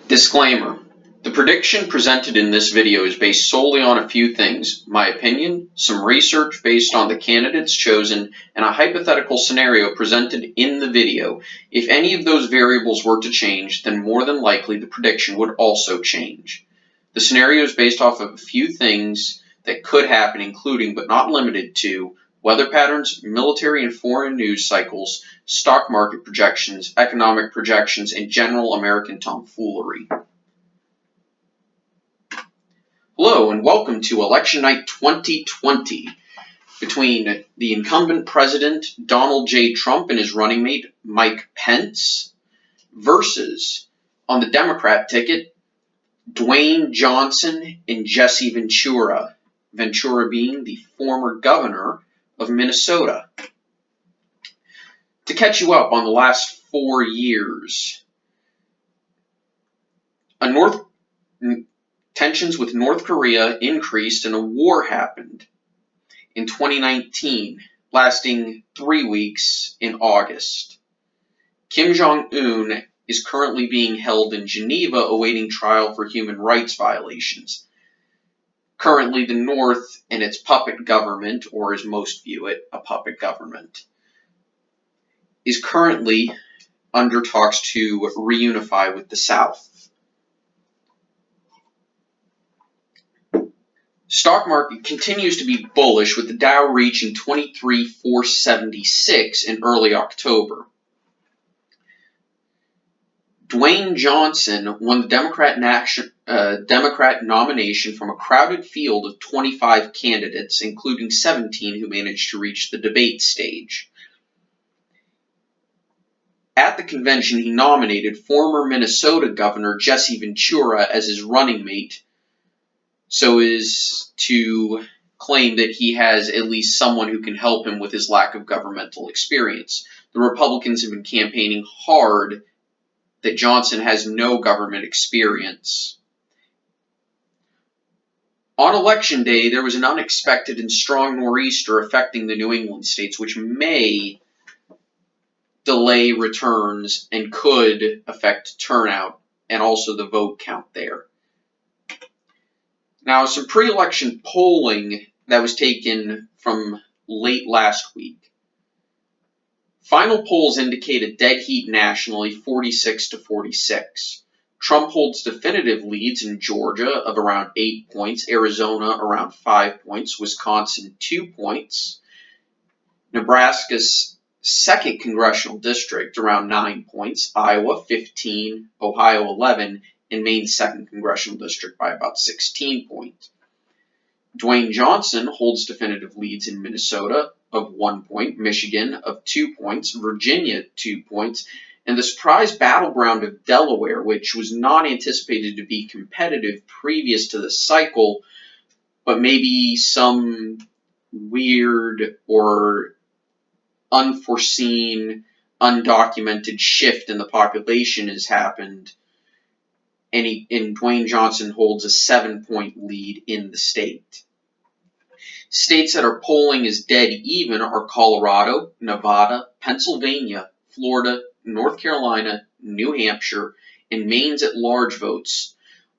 Disclaimer: the prediction presented in this video is based solely on a few things: my opinion, some research based on the candidates chosen, and a hypothetical scenario presented in the video. If any of those variables were to change, then more than likely the prediction would also change. The scenario is based off of a few things that could happen, including but not limited to weather patterns, military and foreign news cycles, stock market projections, economic projections, and general American tomfoolery. Hello and welcome to Election Night 2020 between the incumbent president Donald J. Trump and his running mate Mike Pence versus, on the Democrat ticket, Dwayne Johnson and Jesse Ventura. Ventura being the former governor of Minnesota. To catch you up on the last 4 years, tensions with North Korea increased and a war happened in 2019, lasting 3 weeks in August. Kim Jong-un is currently being held in Geneva awaiting trial for human rights violations. Currently, the North and its puppet government, or as most view it, a puppet government, is currently under talks to reunify with the South. Stock market continues to be bullish, with the Dow reaching 23,476 in early October. Dwayne Johnson won the Democrat nomination from a crowded field of 25 candidates, including 17 who managed to reach the debate stage. At the convention, he nominated former Minnesota Governor Jesse Ventura as his running mate, so as to claim that he has at least someone who can help him with his lack of governmental experience. The Republicans have been campaigning hard that Johnson has no government experience. On Election Day, there was an unexpected and strong nor'easter affecting the New England states, which may delay returns and could affect turnout and also the vote count there. Now, some pre-election polling that was taken from late last week. Final polls indicate a dead heat nationally, 46-46. Trump holds definitive leads in Georgia of around 8 points, Arizona around 5 points, Wisconsin 2 points, Nebraska's 2nd congressional district around 9 points, Iowa 15, Ohio 11, and Maine's 2nd congressional district by about 16 points. Dwayne Johnson holds definitive leads in Minnesota of 1 point, Michigan of 2 points, Virginia 2 points, and the surprise battleground of Delaware, which was not anticipated to be competitive previous to the cycle, but maybe some weird or unforeseen, undocumented shift in the population has happened, and Dwayne Johnson holds a 7-point lead in the state. States that are polling as dead even are Colorado, Nevada, Pennsylvania, Florida, North Carolina, New Hampshire, and Maine's at-large votes.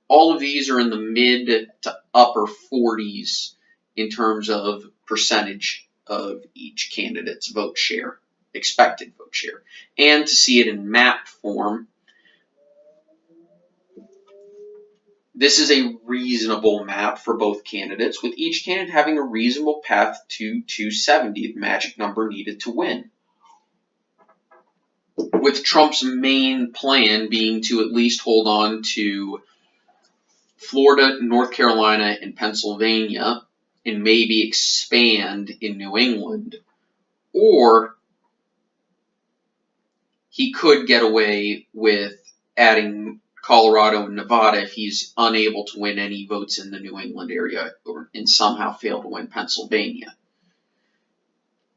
All of these are in the mid to upper 40s in terms of percentage of each candidate's vote share, expected vote share. And to see it in map form, this is a reasonable map for both candidates, with each candidate having a reasonable path to 270, the magic number needed to win. With Trump's main plan being to at least hold on to Florida, North Carolina, and Pennsylvania, and maybe expand in New England, or he could get away with adding Colorado and Nevada if he's unable to win any votes in the New England area and somehow fail to win Pennsylvania.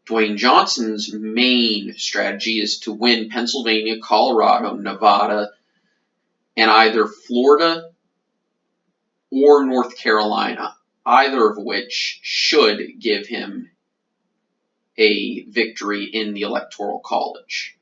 Dwayne Johnson's main strategy is to win Pennsylvania, Colorado, Nevada, and either Florida or North Carolina, either of which should give him a victory in the Electoral College.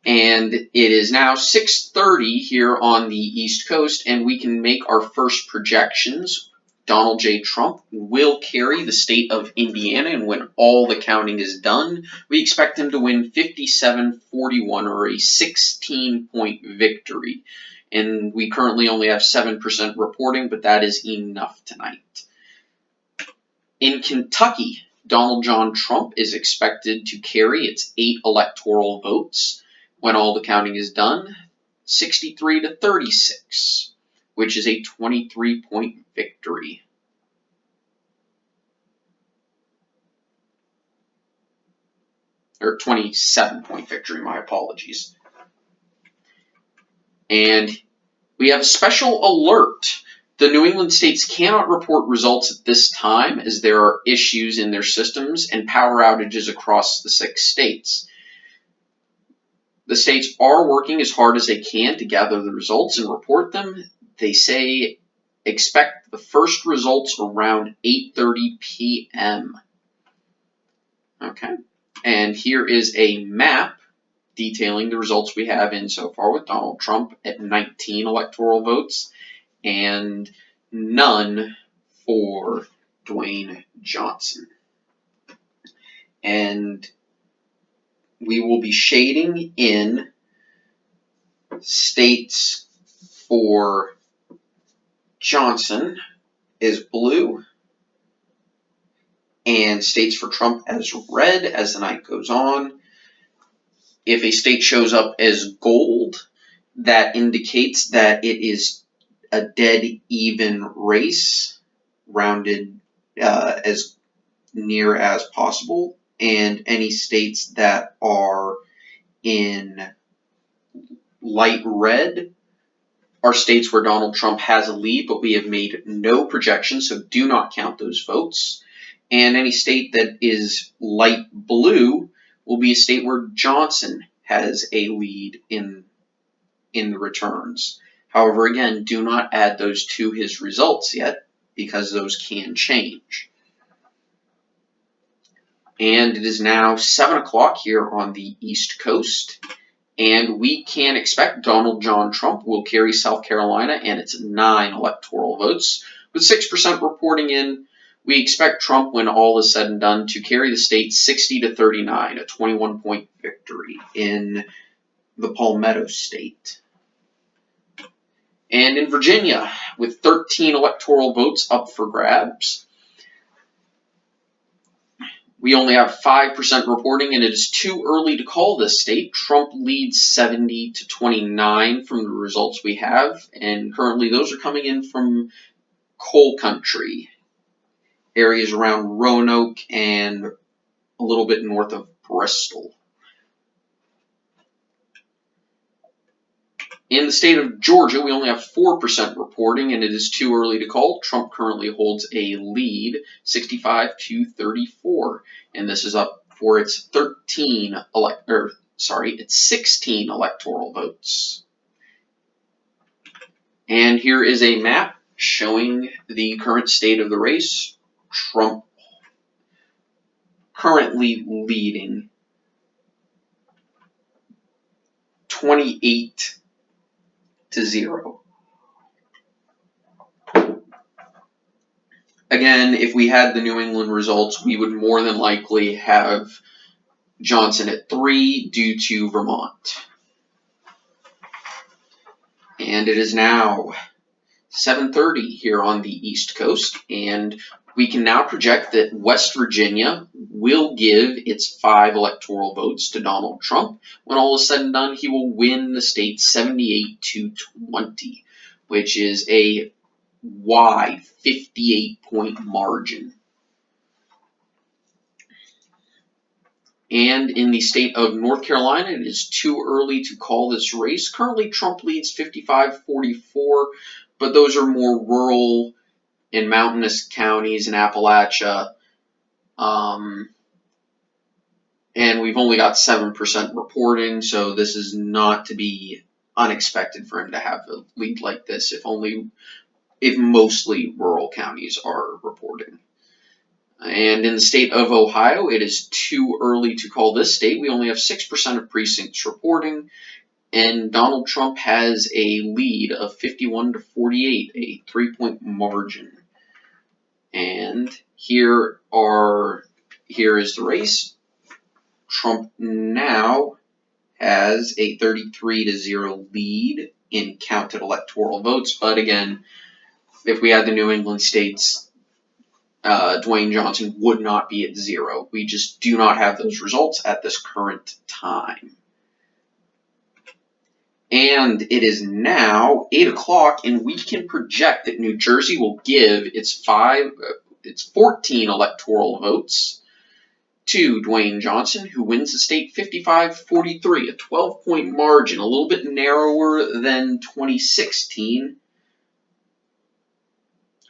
And it is now 6:30 here on the East Coast, and we can make our first projections. Donald J. Trump will carry the state of Indiana, and when all the counting is done, we expect him to win 57-41, or a 16-point victory. And we currently only have 7% reporting, but that is enough tonight. In Kentucky, Donald John Trump is expected to carry its 8 electoral votes. When all the counting is done, 63-36, which is a 23-point victory. Or 27-point victory, my apologies. And we have a special alert. The New England states cannot report results at this time as there are issues in their systems and power outages across the 6 states. The states are working as hard as they can to gather the results and report them. They say expect the first results around 8:30 p.m. Okay, and here is a map detailing the results we have in so far, with Donald Trump at 19 electoral votes and none for Dwayne Johnson. And we will be shading in states for Johnson is blue and states for Trump as red as the night goes on. If a state shows up as gold, that indicates that it is a dead even race, rounded as near as possible. And any states that are in light red are states where Donald Trump has a lead, but we have made no projections, so do not count those votes. And any state that is light blue will be a state where Johnson has a lead in the returns. However, again, do not add those to his results yet, because those can change. And it is now 7 o'clock here on the East Coast, and we can expect Donald John Trump will carry South Carolina and its 9 electoral votes. With 6% reporting in, we expect Trump, when all is said and done, to carry the state 60-39, a 21-point victory in the Palmetto State. And in Virginia, with 13 electoral votes up for grabs, we only have 5% reporting, and it is too early to call this state. Trump leads 70-29 from the results we have, and currently those are coming in from coal country, areas around Roanoke and a little bit north of Bristol. In the state of Georgia, we only have 4% reporting, and it is too early to call. Trump currently holds a lead, 65-34, and this is up for its 16 electoral votes. And here is a map showing the current state of the race. Trump currently leading 28-0. Again, if we had the New England results, we would more than likely have Johnson at 3 due to Vermont. And it is now 7:30 here on the East Coast, and we can now project that West Virginia will give its 5 electoral votes to Donald Trump. When all is said and done, he will win the state 78-20, which is a wide 58-point margin. And in the state of North Carolina, it is too early to call this race. Currently, Trump leads 55-44, but those are more rural and mountainous counties in Appalachia. And we've only got 7% reporting, so this is not to be unexpected for him to have a lead like this, if mostly rural counties are reporting. And in the state of Ohio, it is too early to call this state. We only have 6% of precincts reporting, and Donald Trump has a lead of 51 to 48, a 3-point margin. And here is the race. Trump now has a 33 to 0 lead in counted electoral votes, but again, if we had the New England states, Dwayne Johnson would not be at 0. We just do not have those results at this current time. And it is now 8 o'clock, and we can project that New Jersey will give its 14 electoral votes to Dwayne Johnson, who wins the state 55-43, a 12-point margin, a little bit narrower than 2016,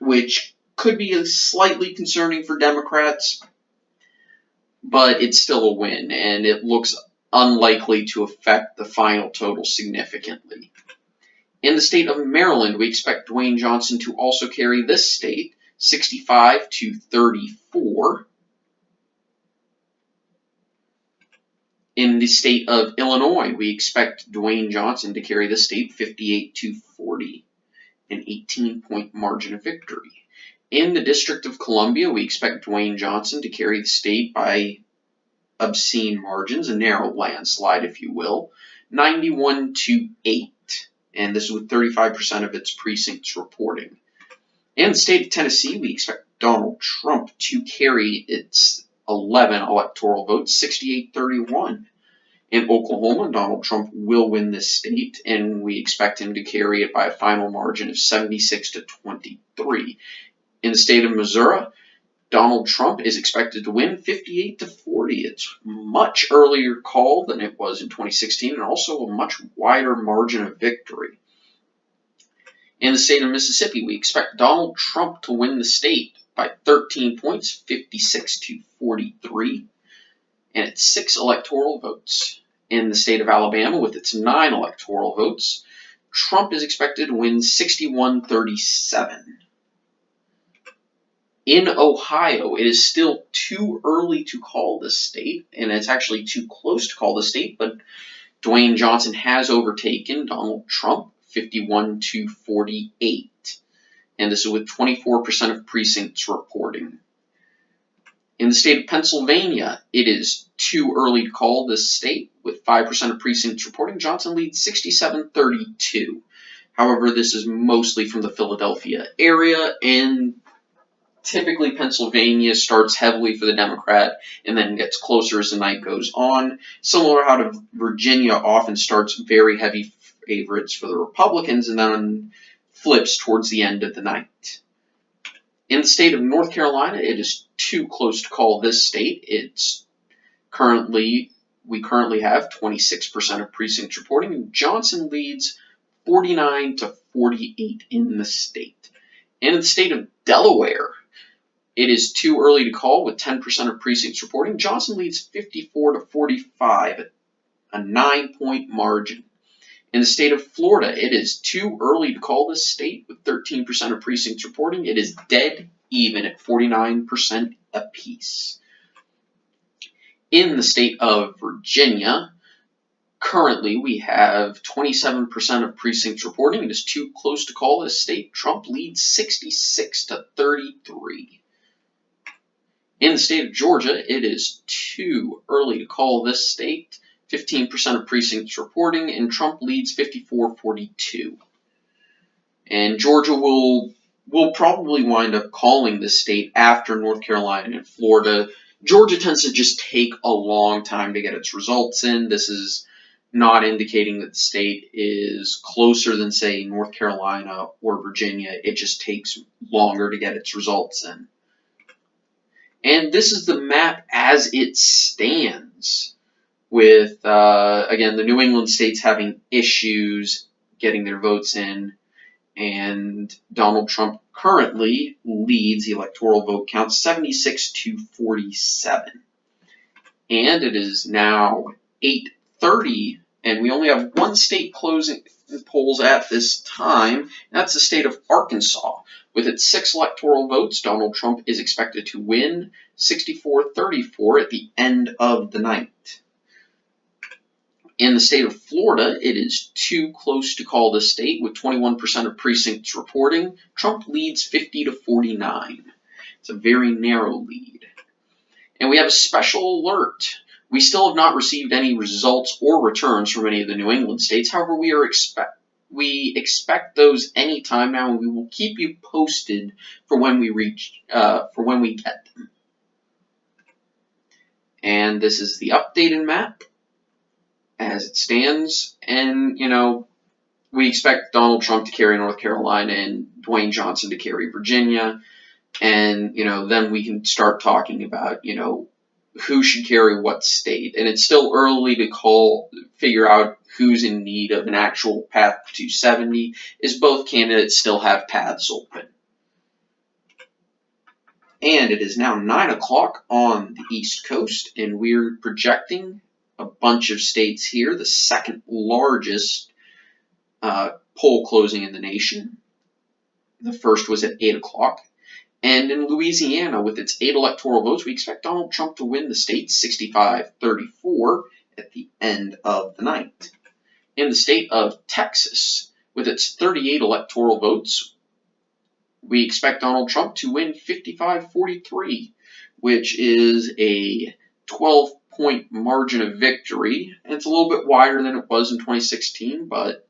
which could be slightly concerning for Democrats, but it's still a win, and it looks unlikely to affect the final total significantly. In the state of Maryland, we expect Dwayne Johnson to also carry this state 65-34. In the state of Illinois, we expect Dwayne Johnson to carry the state 58-40, an 18-point margin of victory. In the District of Columbia, we expect Dwayne Johnson to carry the state by obscene margins, a narrow landslide, if you will, 91-8, and this is with 35% of its precincts reporting. In the state of Tennessee, we expect Donald Trump to carry its 11 electoral votes, 68-31. In Oklahoma, Donald Trump will win this state, and we expect him to carry it by a final margin of 76-23. In the state of Missouri, Donald Trump is expected to win 58-40. It's much earlier call than it was in 2016, and also a much wider margin of victory. In the state of Mississippi, we expect Donald Trump to win the state by 13 points, 56-43, and it's 6 electoral votes. In the state of Alabama, with its 9 electoral votes, Trump is expected to win 61-37. In Ohio, it is still too early to call this state, and it's actually too close to call the state, but Dwayne Johnson has overtaken Donald Trump 51-48, and this is with 24% of precincts reporting. In the state of Pennsylvania, it is too early to call this state, with 5% of precincts reporting. Johnson leads 67-32. However, this is mostly from the Philadelphia area, and typically Pennsylvania starts heavily for the Democrat and then gets closer as the night goes on. Similar how to Virginia often starts very heavy favorites for the Republicans and then flips towards the end of the night. In the state of North Carolina, it is too close to call this state. We currently have 26% of precincts reporting. Johnson leads 49-48 in the state. And in the state of Delaware, it is too early to call with 10% of precincts reporting. Johnson leads 54-45, a 9-point margin. In the state of Florida, it is too early to call this state with 13% of precincts reporting. It is dead even at 49% apiece. In the state of Virginia, currently we have 27% of precincts reporting. It is too close to call this state. Trump leads 66-33. In the state of Georgia, it is too early to call this state. 15% of precincts reporting, and Trump leads 54-42. And Georgia will probably wind up calling this state after North Carolina and Florida. Georgia tends to just take a long time to get its results in. This is not indicating that the state is closer than, say, North Carolina or Virginia. It just takes longer to get its results in. And this is the map as it stands, with, again, the New England states having issues getting their votes in, and Donald Trump currently leads the electoral vote count 76-47. And it is now 8:30, and we only have one state closing polls at this time, and that's the state of Arkansas. With its 6 electoral votes, Donald Trump is expected to win 64-34 at the end of the night. In the state of Florida, it is too close to call this state, with 21% of precincts reporting. Trump leads 50-49. It's a very narrow lead. And we have a special alert. We still have not received any results or returns from any of the New England states. However, we expect those anytime now, and we will keep you posted for when we get them. And this is the updated map as it stands. And we expect Donald Trump to carry North Carolina and Dwayne Johnson to carry Virginia. And then we can start talking about who should carry what state. And it's still early to figure out who's in need of an actual path to 70, as both candidates still have paths open. And it is now 9 o'clock on the East Coast, and we're projecting a bunch of states here, the second largest poll closing in the nation. The first was at 8 o'clock. And in Louisiana, with its 8 electoral votes, we expect Donald Trump to win the state 65-34 at the end of the night. In the state of Texas, with its 38 electoral votes, we expect Donald Trump to win 55-43, which is a 12-point margin of victory. And it's a little bit wider than it was in 2016, but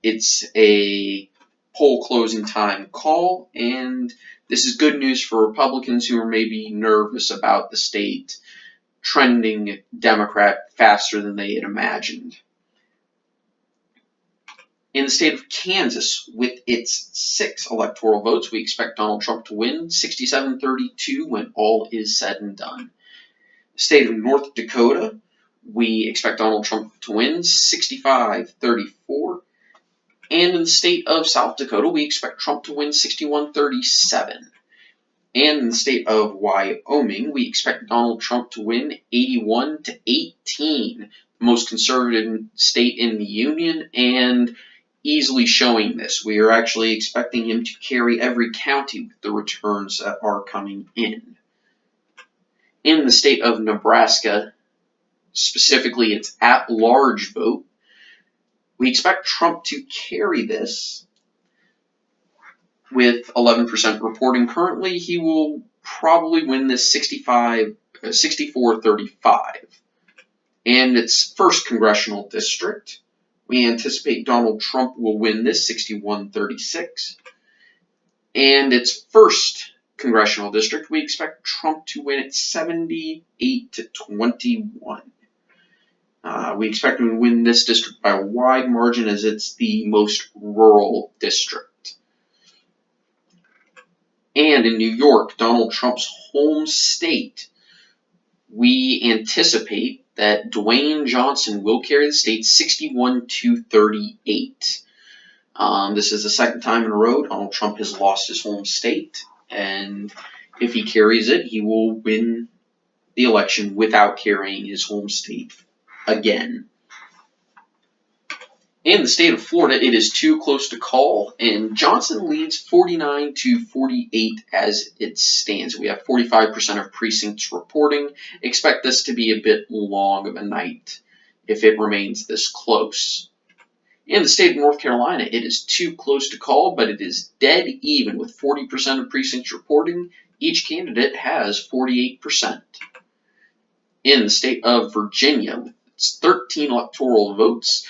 it's a poll closing time call, and this is good news for Republicans who are maybe nervous about the state trending Democrat faster than they had imagined. In the state of Kansas, with its 6 electoral votes, we expect Donald Trump to win 67-32 when all is said and done. The state of North Dakota, we expect Donald Trump to win 65-34. And in the state of South Dakota, we expect Trump to win 61-37. And in the state of Wyoming, we expect Donald Trump to win 81-18, the most conservative state in the union, and easily showing this. We are actually expecting him to carry every county with the returns that are coming in. In the state of Nebraska, specifically its at-large vote, we expect Trump to carry this with 11% reporting currently. He will probably win this 64-35. And its first congressional district, we anticipate Donald Trump will win this 61-36. And its first congressional district, we expect Trump to win it 78-21. We expect him to win this district by a wide margin, as it's the most rural district. And in New York, Donald Trump's home state, we anticipate that Dwayne Johnson will carry the state 61-38. This is the second time in a row Donald Trump has lost his home state, and if he carries it, he will win the election without carrying his home state again. In the state of Florida, it is too close to call, and Johnson leads 49-48 as it stands. We have 45% of precincts reporting. Expect this to be a bit long of a night if it remains this close. In the state of North Carolina, it is too close to call, but it is dead even with 40% of precincts reporting. Each candidate has 48%. In the state of Virginia, with its 13 electoral votes,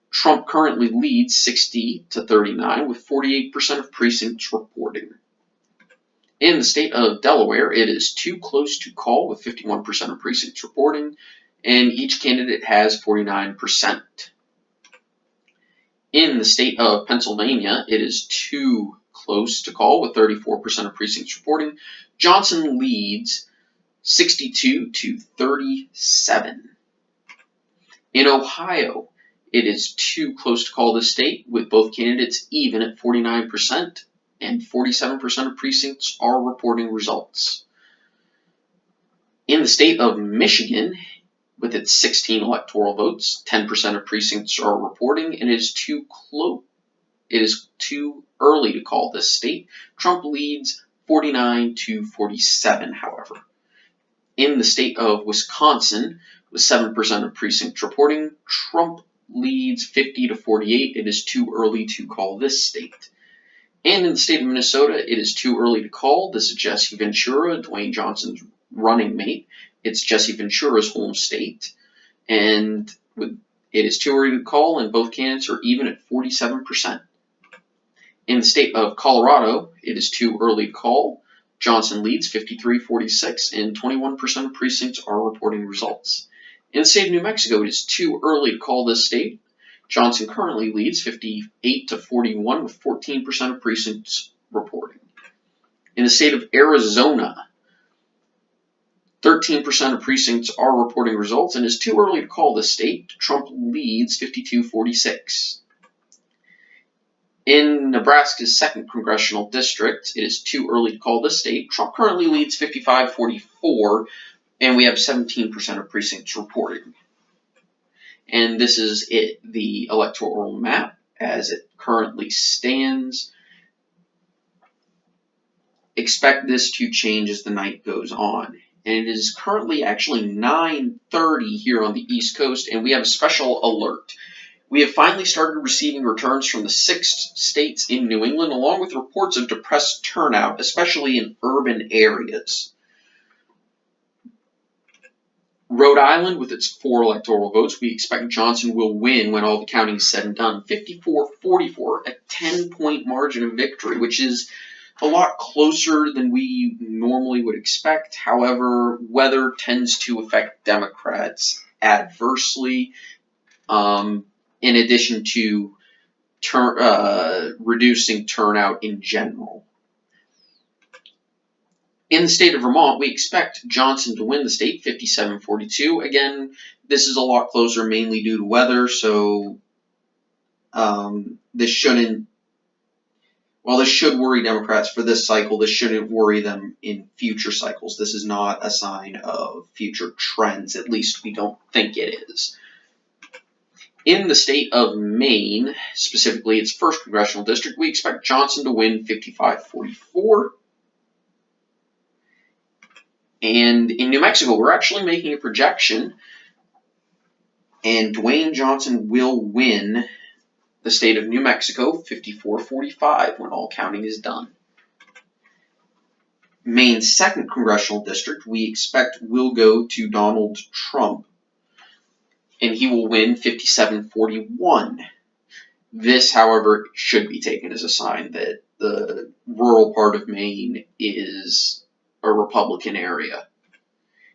Trump currently leads 60-39 with 48% of precincts reporting. In the state of Delaware, it is too close to call with 51% of precincts reporting, and each candidate has 49%. In the state of Pennsylvania, it is too close to call with 34% of precincts reporting. Johnson leads 62-37. In Ohio, it is too close to call this state, with both candidates even at 49%, and 47% of precincts are reporting results. In the state of Michigan, with its 16 electoral votes, 10% of precincts are reporting, and it is too early to call this state. Trump leads 49 to 47, however. In the state of Wisconsin, with 7% of precincts reporting, Trump leads 50 to 48. It is too early to call this state. And in the state of Minnesota, it is too early to call. This is Jesse Ventura, Dwayne Johnson's running mate. It's Jesse Ventura's home state. And it is too early to call, and both candidates are even at 47%. In the state of Colorado, it is too early to call. Johnson leads 53-46, and 21% of precincts are reporting results. In the state of New Mexico, it is too early to call this state. Johnson currently leads 58 to 41, with 14% of precincts reporting. In the state of Arizona, 13% of precincts are reporting results, and it's too early to call this state. Trump leads 52-46. In Nebraska's 2nd congressional district, it is too early to call this state. Trump currently leads 55-44, and we have 17% of precincts reporting. And this is it, the electoral map as it currently stands. Expect this to change as the night goes on. And it is currently actually 9:30 here on the East Coast, and we have a special alert. We have finally started receiving returns from the 6 states in New England, along with reports of depressed turnout, especially in urban areas. Rhode Island, with its 4 electoral votes, we expect Johnson will win when all the counting is said and done. 54-44, a 10-point margin of victory, which is a lot closer than we normally would expect. However, weather tends to affect Democrats adversely, in addition to reducing turnout in general. In the state of Vermont, we expect Johnson to win the state 57-42. Again, this is a lot closer, mainly due to weather, so this shouldn't. While this should worry Democrats for this cycle, this shouldn't worry them in future cycles. This is not a sign of future trends. At least we don't think it is. In the state of Maine, specifically its 1st congressional district, we expect Johnson to win 55-44. And in New Mexico, we're actually making a projection, and Dwayne Johnson will win the state of New Mexico 54-45 when all counting is done. Maine's 2nd congressional district, we expect will go to Donald Trump, and he will win 57-41. This, however, should be taken as a sign that the rural part of Maine is a Republican area.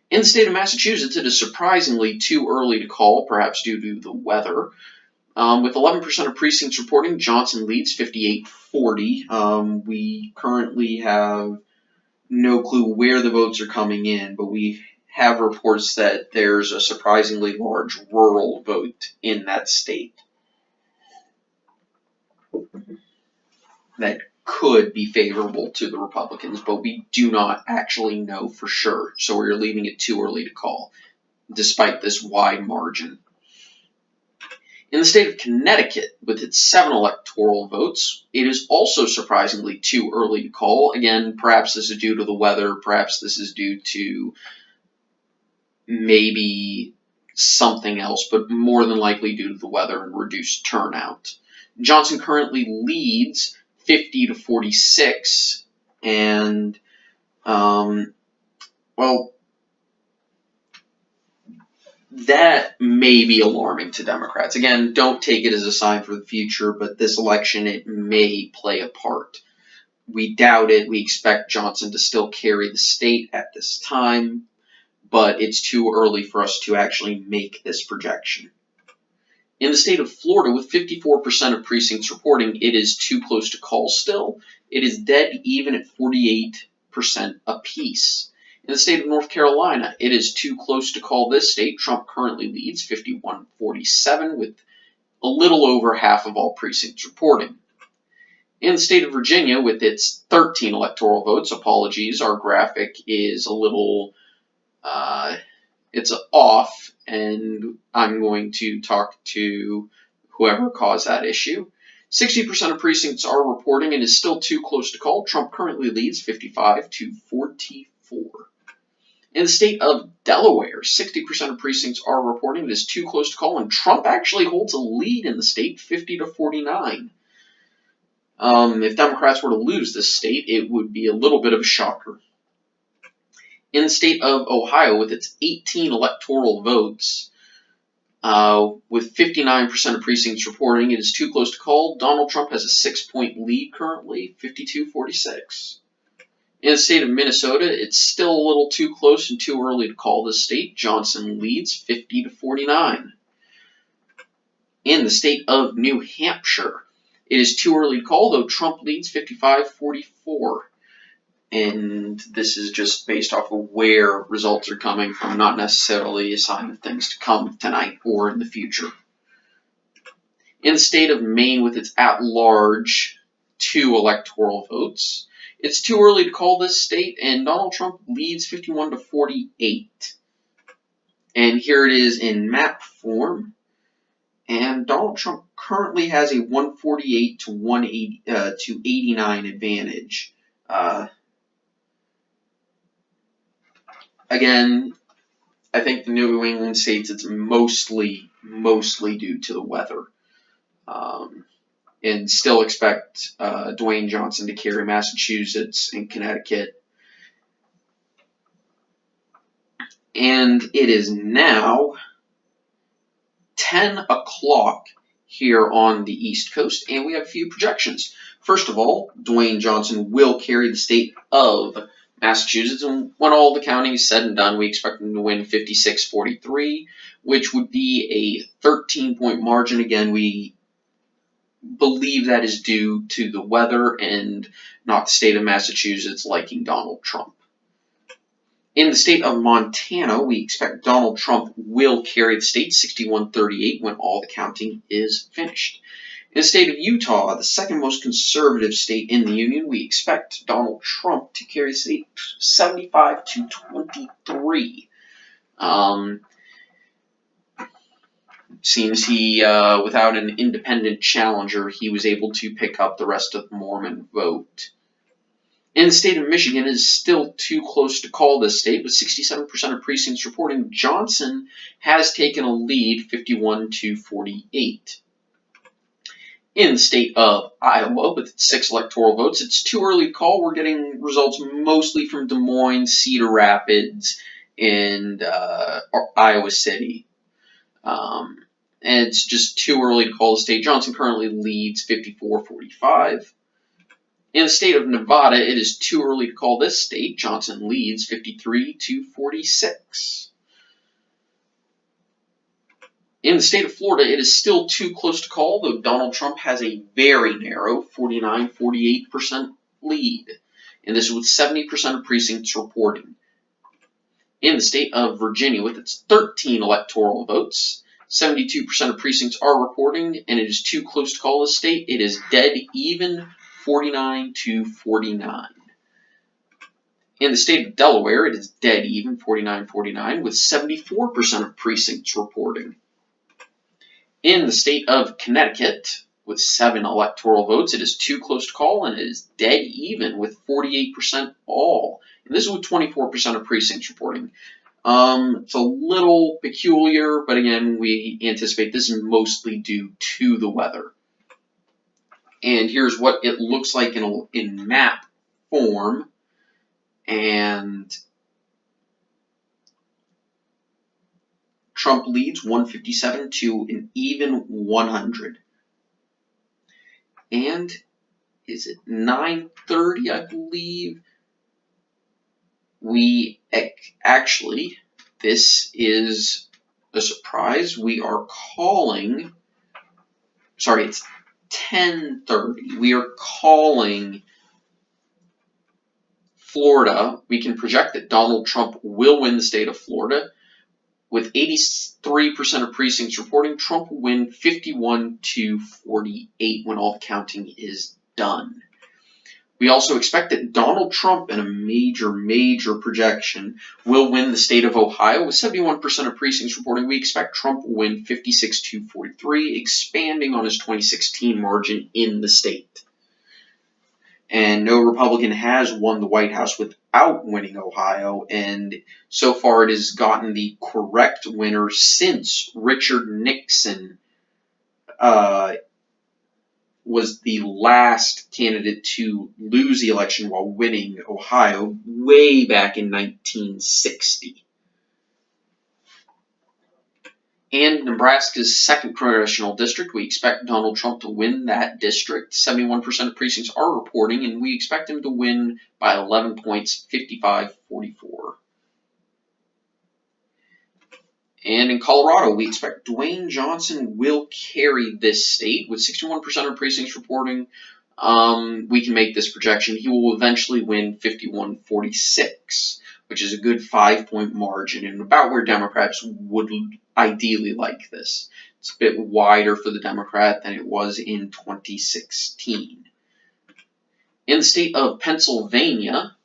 In the state of Massachusetts, it is surprisingly too early to call, perhaps due to the weather. With 11% of precincts reporting, Johnson leads 58-40. We currently have no clue where the votes are coming in, but we have reports that there's a surprisingly large rural vote in that state that could be favorable to the Republicans, but we do not actually know for sure, so we're leaving it too early to call, despite this wide margin. In the state of Connecticut, with its 7 electoral votes, it is also surprisingly too early to call. Again, perhaps this is due to the weather, perhaps this is due to maybe something else, but more than likely due to the weather and reduced turnout. Johnson currently leads 50-46, and, well, that may be alarming to Democrats. Again, don't take it as a sign for the future, but this election, it may play a part. We doubt it. We expect Johnson to still carry the state at this time, but it's too early for us to actually make this projection. In the state of Florida, with 54% of precincts reporting, it is too close to call still. It is dead even at 48% apiece. In the state of North Carolina, it is too close to call this state. Trump currently leads 51-47 with a little over half of all precincts reporting. In the state of Virginia, with its 13 electoral votes, apologies, our graphic is a little, it's off, and I'm going to talk to whoever caused that issue. 60% of precincts are reporting it is still too close to call. Trump currently leads 55-44. In the state of Delaware, 60% of precincts are reporting it is too close to call, and Trump actually holds a lead in the state, 50-49. If Democrats were to lose this state, it would be a little bit of a shocker. In the state of Ohio, with its 18 electoral votes, with 59% of precincts reporting it is too close to call, Donald Trump has a 6-point lead currently, 52-46. In the state of Minnesota, it's still a little too close and too early to call this state. Johnson leads 50-49. In the state of New Hampshire, it is too early to call, though Trump leads 55-44. And this is just based off of where results are coming from, not necessarily a sign of things to come tonight or in the future. In the state of Maine, with its at-large 2 electoral votes, it's too early to call this state, and Donald Trump leads 51-48. And here it is in map form, and Donald Trump currently has a 148-89 advantage. Again, I think the New England states, it's mostly due to the weather. And still expect Dwayne Johnson to carry Massachusetts and Connecticut. And it is now 10 o'clock here on the East Coast, and we have a few projections. First of all, Dwayne Johnson will carry the state of Massachusetts, and when all the counting is said and done, we expect him to win 56-43, which would be a 13-point margin. Again, we believe that is due to the weather and not the state of Massachusetts liking Donald Trump. In the state of Montana, we expect Donald Trump will carry the state 61-38 when all the counting is finished. In the state of Utah, the second most conservative state in the union, we expect Donald Trump to carry the state 75-23. Seems he, without an independent challenger, he was able to pick up the rest of the Mormon vote. In the state of Michigan, it is still too close to call this state, with 67% of precincts reporting Johnson has taken a lead, 51-48. In the state of Iowa, with its 6 electoral votes, it's too early to call. We're getting results mostly from Des Moines, Cedar Rapids, and Iowa City. And it's just too early to call the state. Johnson currently leads 54-45. In the state of Nevada, it is too early to call this state. Johnson leads 53-46. In the state of Florida, it is still too close to call, though Donald Trump has a very narrow 49-48% lead. And this is with 70% of precincts reporting. In the state of Virginia, with its 13 electoral votes, 72% of precincts are reporting, and it is too close to call this state. It is dead even, 49-49. In the state of Delaware, it is dead even, 49-49, with 74% of precincts reporting. In the state of Connecticut, with 7 electoral votes, it is too close to call, and it is dead even with 48% all. And this is with 24% of precincts reporting. It's a little peculiar, but again, we anticipate this is mostly due to the weather. And here's what it looks like in map form. And Trump leads 157 to an even 100. And is it 9:30, I believe? We actually, this is a surprise. We are calling, sorry, it's 10:30. We are calling Florida. We can project that Donald Trump will win the state of Florida. With 83% of precincts reporting, Trump will win 51-48 when all the counting is done. We also expect that Donald Trump, in a major projection, will win the state of Ohio with 71% of precincts reporting. We expect Trump will win 56-43, expanding on his 2016 margin in the state. And no Republican has won the White House without winning Ohio, and so far it has gotten the correct winner since Richard Nixon was the last candidate to lose the election while winning Ohio way back in 1960. And Nebraska's 2nd congressional district, we expect Donald Trump to win that district. 71% of precincts are reporting, and we expect him to win by 11 points, 55-44. And in Colorado, we expect Dwayne Johnson will carry this state with 61% of precincts reporting. We can make this projection. He will eventually win 51-46, which is a good 5-point margin and about where Democrats would ideally like this. It's a bit wider for the Democrat than it was in 2016. In the state of Pennsylvania,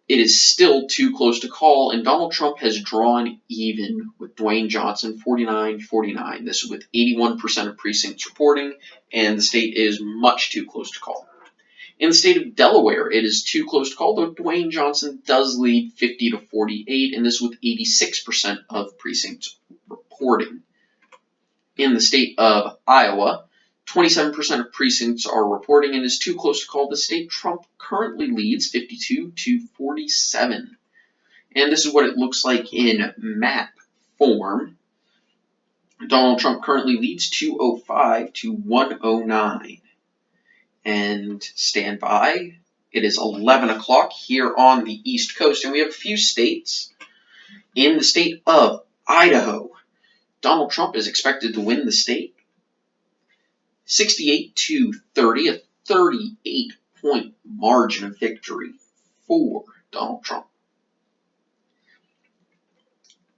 it is still too close to call, and Donald Trump has drawn even with Dwayne Johnson, 49-49. This is with 81% of precincts reporting, and the state is much too close to call. In the state of Delaware, it is too close to call, though Dwayne Johnson does lead 50-48, and this with 86% of precincts reporting. In the state of Iowa, 27% of precincts are reporting and is too close to call. The state Trump currently leads 52-47. And this is what it looks like in map form. Donald Trump currently leads 205-109. And stand by. It is 11 o'clock here on the East Coast, and we have a few states. In the state of Idaho, Donald Trump is expected to win the state 68-30, a 38-point margin of victory for Donald Trump.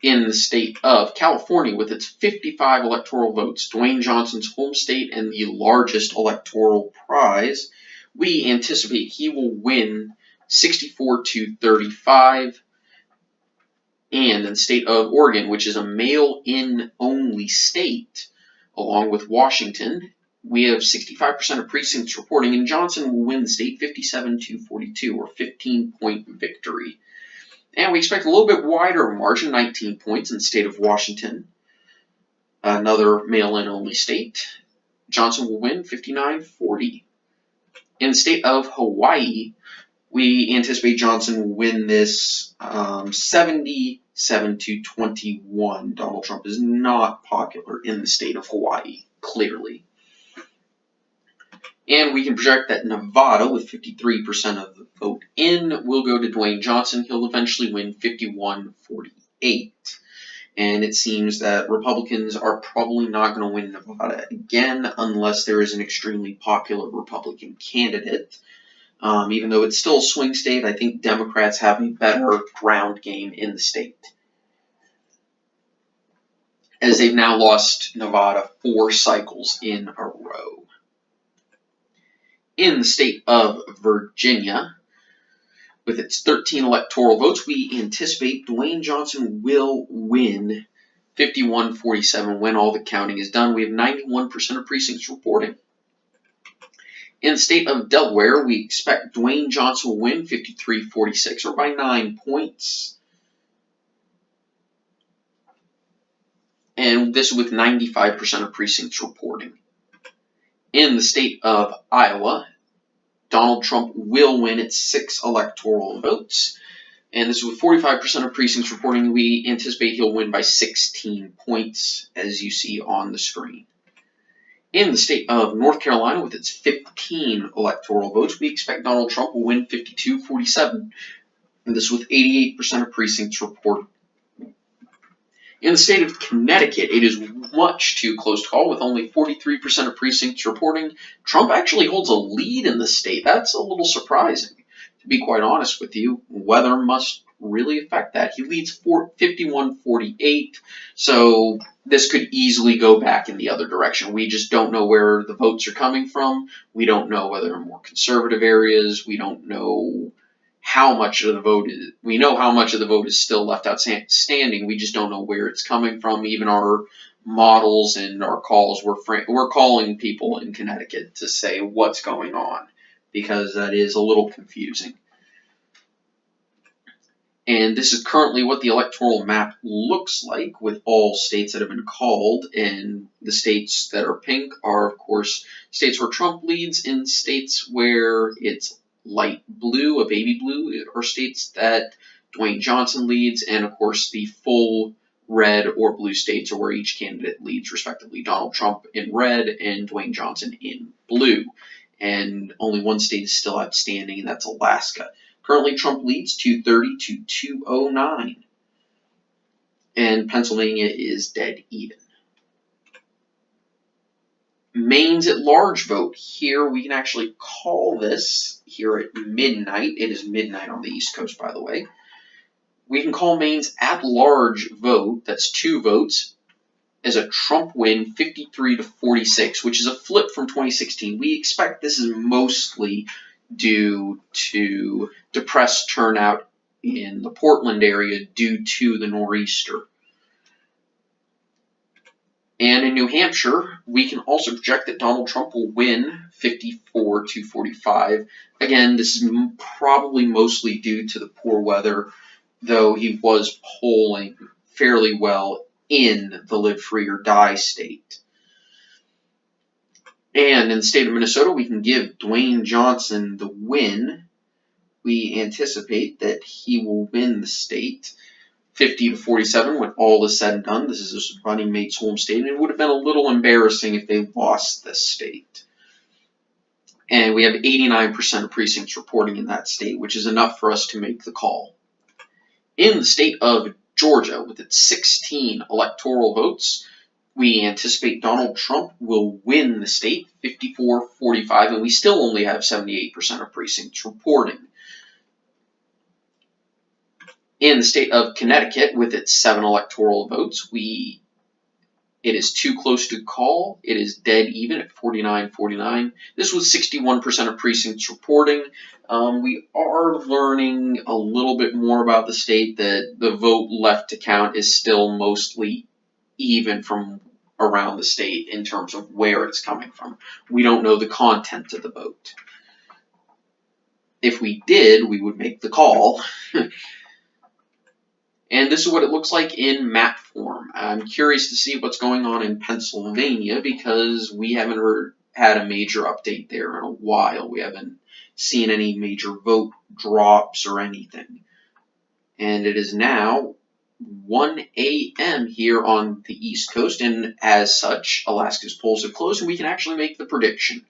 In the state of California, with its 55 electoral votes, Dwayne Johnson's home state and the largest electoral prize, we anticipate he will win 64-35. And in the state of Oregon, which is a mail-in only state, along with Washington, we have 65% of precincts reporting, and Johnson will win the state 57-42, or 15-point victory. And we expect a little bit wider margin, 19 points in the state of Washington, another mail-in only state. Johnson will win 59-40. In the state of Hawaii, we anticipate Johnson will win this 77-21. Donald Trump is not popular in the state of Hawaii, clearly. And we can project that Nevada, with 53% of the vote in, will go to Dwayne Johnson. He'll eventually win 51-48. And it seems that Republicans are probably not going to win Nevada again unless there is an extremely popular Republican candidate. Even though it's still a swing state, I think Democrats have a better ground game in the state, as they've now lost Nevada 4 cycles in a row. In the state of Virginia, with its 13 electoral votes, we anticipate Dwayne Johnson will win 51-47 when all the counting is done. We have 91% of precincts reporting. In the state of Delaware, we expect Dwayne Johnson will win 53-46, or by 9 points. And this with 95% of precincts reporting. In the state of Iowa, Donald Trump will win its 6 electoral votes. And this is with 45% of precincts reporting. We anticipate he'll win by 16 points, as you see on the screen. In the state of North Carolina, with its 15 electoral votes, we expect Donald Trump will win 52-47. And this with 88% of precincts reported. In the state of Connecticut, it is much too close to call, with only 43% of precincts reporting. Trump actually holds a lead in the state. That's a little surprising, to be quite honest with you. Weather must really affect that. He leads 51-48, so this could easily go back in the other direction. We just don't know where the votes are coming from. We don't know whether they're more conservative areas. We don't know how much of the vote is. We know how much of the vote is still left outstanding. We just don't know where it's coming from. Even our models and our calls, we're calling people in Connecticut to say what's going on, because that is a little confusing. And this is currently what the electoral map looks like with all states that have been called. And the states that are pink are, of course, states where Trump leads, and states where it's light blue, a baby blue, are states that Dwayne Johnson leads. And, of course, the full red or blue states are where each candidate leads, respectively. Donald Trump in red and Dwayne Johnson in blue. And only one state is still outstanding, and that's Alaska. Currently, Trump leads 230-209, and Pennsylvania is dead even. Maine's at-large vote. Here, we can actually call this here at midnight. It is midnight on the East Coast, by the way. We can call Maine's at-large vote, that's 2 votes, as a Trump win, 53-46, which is a flip from 2016. We expect this is mostly due to depressed turnout in the Portland area due to the nor'easter. And in New Hampshire, we can also project that Donald Trump will win 54-45. Again, this is probably mostly due to the poor weather, though he was polling fairly well in the live free or die state. And in the state of Minnesota, we can give Dwayne Johnson the win. We anticipate that he will win the state 50-47 when all is said and done. This is his running mate's home state, and it would have been a little embarrassing if they lost this state. And we have 89% of precincts reporting in that state, which is enough for us to make the call. In the state of Georgia, with its 16 electoral votes, we anticipate Donald Trump will win the state 54-45, and we still only have 78% of precincts reporting. In the state of Connecticut, with its 7 electoral votes, it is too close to call. It is dead even at 49-49. This was 61% of precincts reporting. We are learning a little bit more about the state, that the vote left to count is still mostly even from around the state in terms of where it's coming from. We don't know the content of the vote. If we did, we would make the call. And this is what it looks like in map form. I'm curious to see what's going on in Pennsylvania, because we haven't had a major update there in a while. We haven't seen any major vote drops or anything. And it is now 1 a.m. here on the East Coast, and as such, Alaska's polls have closed, and we can actually make the prediction.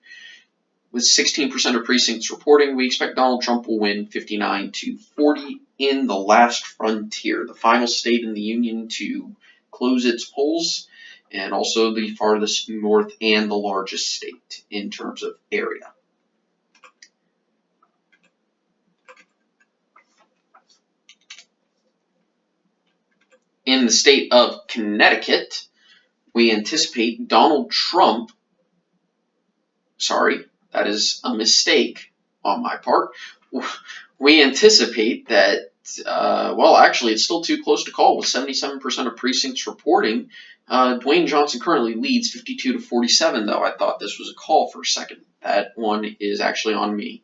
With 16% of precincts reporting, we expect Donald Trump will win 59-40 in the last frontier, the final state in the union to close its polls, and also the farthest north and the largest state in terms of area. In the state of Connecticut, we anticipate Donald Trump, that is a mistake on my part. We anticipate that, actually it's still too close to call with 77% of precincts reporting. Dwayne Johnson currently leads 52-47, though. I thought this was a call for a second. That one is actually on me.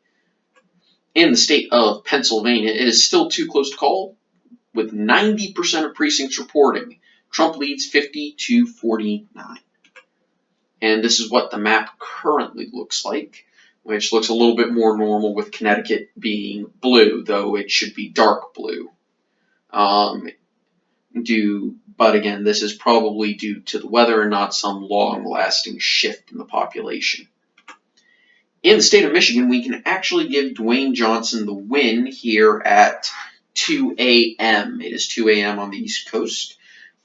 In the state of Pennsylvania, it is still too close to call with 90% of precincts reporting. Trump leads 50-49. And this is what the map currently looks like, which looks a little bit more normal with Connecticut being blue, though it should be dark blue. But again, this is probably due to the weather and not some long-lasting shift in the population. In the state of Michigan, we can actually give Dwayne Johnson the win here at 2 a.m. It is 2 a.m. on the East Coast.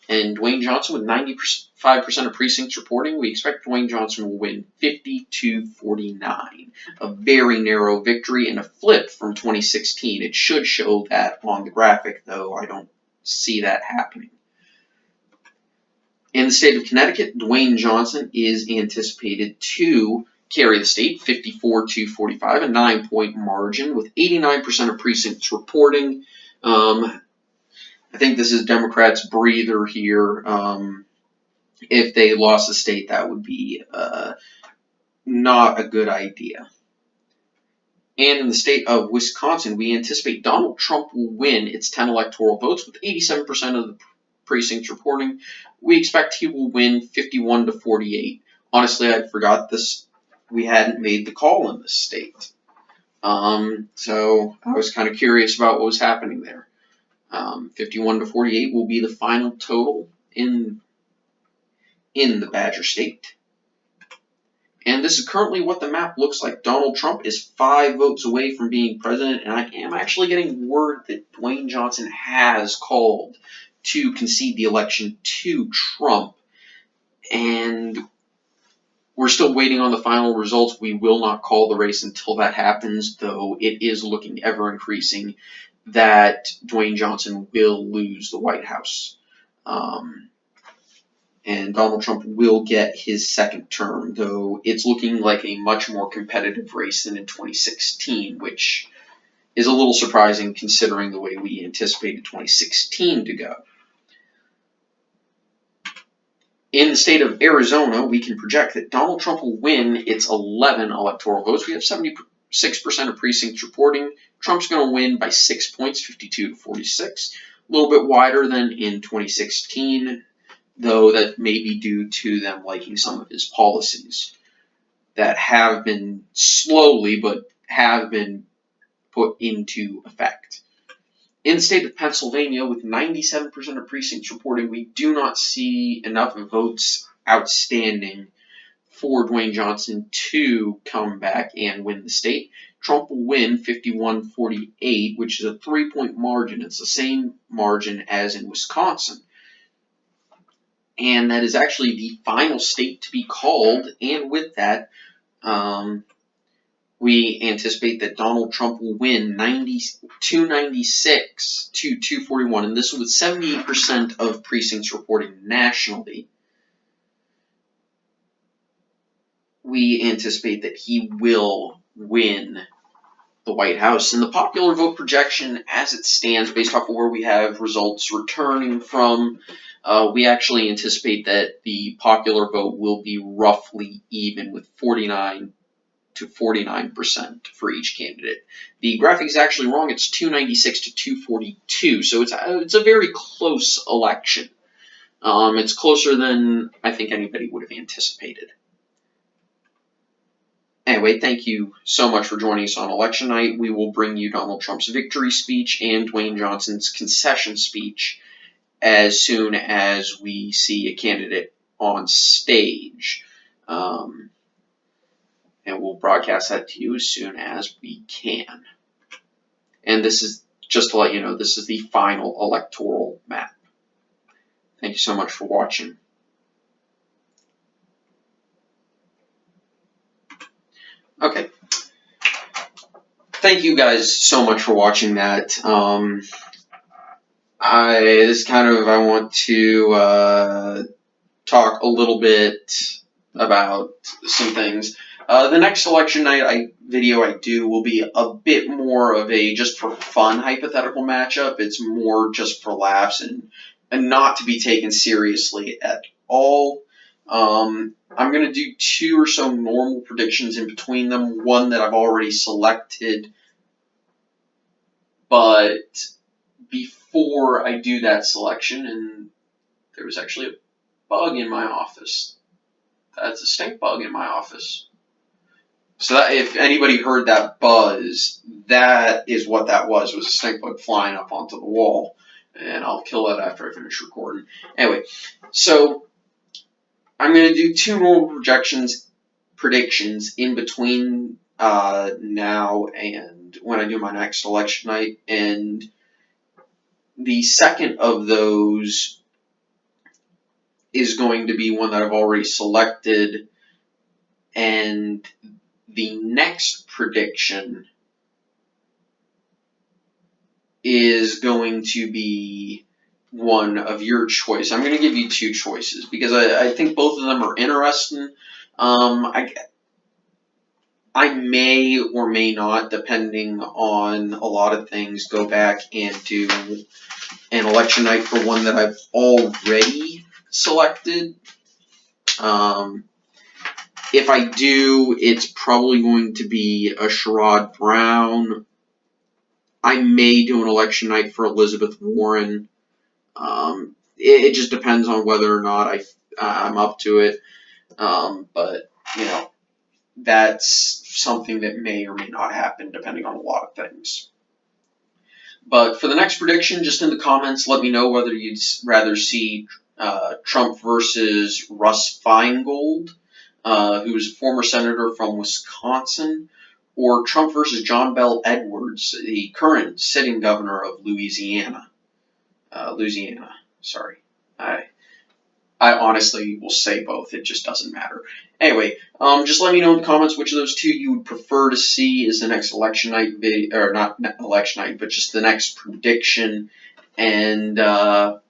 And Dwayne Johnson with 95% of precincts reporting, we expect Dwayne Johnson will win 50-49. A very narrow victory and a flip from 2016. It should show that on the graphic, though I don't see that happening. In the state of Connecticut, Dwayne Johnson is anticipated to carry the state 54-45, a 9-point margin with 89% of precincts reporting. I think this is Democrats' breather here. If they lost the state, that would be not a good idea. And in the state of Wisconsin, we anticipate Donald Trump will win its 10 electoral votes with 87% of the precincts reporting. We expect he will win 51-48. Honestly, I forgot this. We hadn't made the call in this state. So I was kind of curious about what was happening there. 51-48 will be the final total in the Badger State. And this is currently what the map looks like. Donald Trump is 5 votes away from being president, and I am actually getting word that Dwayne Johnson has called to concede the election to Trump. And we're still waiting on the final results. We will not call the race until that happens, though it is looking ever increasing that Dwayne Johnson will lose the White House. And Donald Trump will get his second term, though it's looking like a much more competitive race than in 2016, which is a little surprising considering the way we anticipated 2016 to go. In the state of Arizona, we can project that Donald Trump will win its 11 electoral votes. We have 76% of precincts reporting. Trump's going to win by 6 points, 52-46, a little bit wider than in 2016, though that may be due to them liking some of his policies that have been slowly but have been put into effect. In the state of Pennsylvania, with 97% of precincts reporting, we do not see enough votes outstanding for Dwayne Johnson to come back and win the state. Trump will win 51-48, which is a 3-point margin. It's the same margin as in Wisconsin. And that is actually the final state to be called. And with that, we anticipate that Donald Trump will win 296-241, and this with 78% of precincts reporting nationally. We anticipate that he will win the White House. And the popular vote projection, as it stands, based off of where we have results returning from, we actually anticipate that the popular vote will be roughly even with 49% for each candidate. The graphic is actually wrong. It's 296-242, so it's a very close election. It's closer than I think anybody would have anticipated. Anyway, thank you so much for joining us on election night. We will bring you Donald Trump's victory speech and Dwayne Johnson's concession speech as soon as we see a candidate on stage. And we'll broadcast that to you as soon as we can. And this is, just to let you know, this is the final electoral map. Thank you so much for watching. Okay. Thank you guys so much for watching that. I want to talk a little bit about some things. The next election night video I do will be a bit more of a just for fun hypothetical matchup. It's more just for laughs and not to be taken seriously at all. I'm going to do 2 or so normal predictions in between them. One that I've already selected, but before I do that selection, and there was actually a bug in my office. That's a stink bug in my office. So that, if anybody heard that buzz, that is what that was a stink bug flying up onto the wall. And I'll kill that after I finish recording. Anyway, so I'm going to do 2 normal predictions in between now and when I do my next election night. And the second of those is going to be one that I've already selected, and the next prediction is going to be one of your choice. I'm going to give you two choices because I think both of them are interesting. I may or may not, depending on a lot of things, go back and do an election night for one that I've already selected. If I do, it's probably going to be a Sherrod Brown. I may do an election night for Elizabeth Warren. It just depends on whether or not I'm up to it. But, you know, that's something that may or may not happen depending on a lot of things. But for the next prediction, just in the comments, let me know whether you'd rather see Trump versus Russ Feingold, who's a former senator from Wisconsin, or Trump versus John Bel Edwards, the current sitting governor of Louisiana. Sorry. I honestly will say both. It just doesn't matter. Anyway, just let me know in the comments which of those two you would prefer to see as the next election night video, or not election night, but just the next prediction. And I'll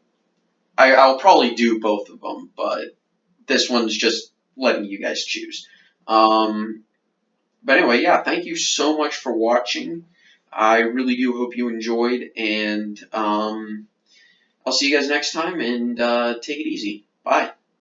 probably do both of them, but this one's just letting you guys choose. But anyway, yeah, thank you so much for watching. I really do hope you enjoyed, and I'll see you guys next time, and take it easy. Bye.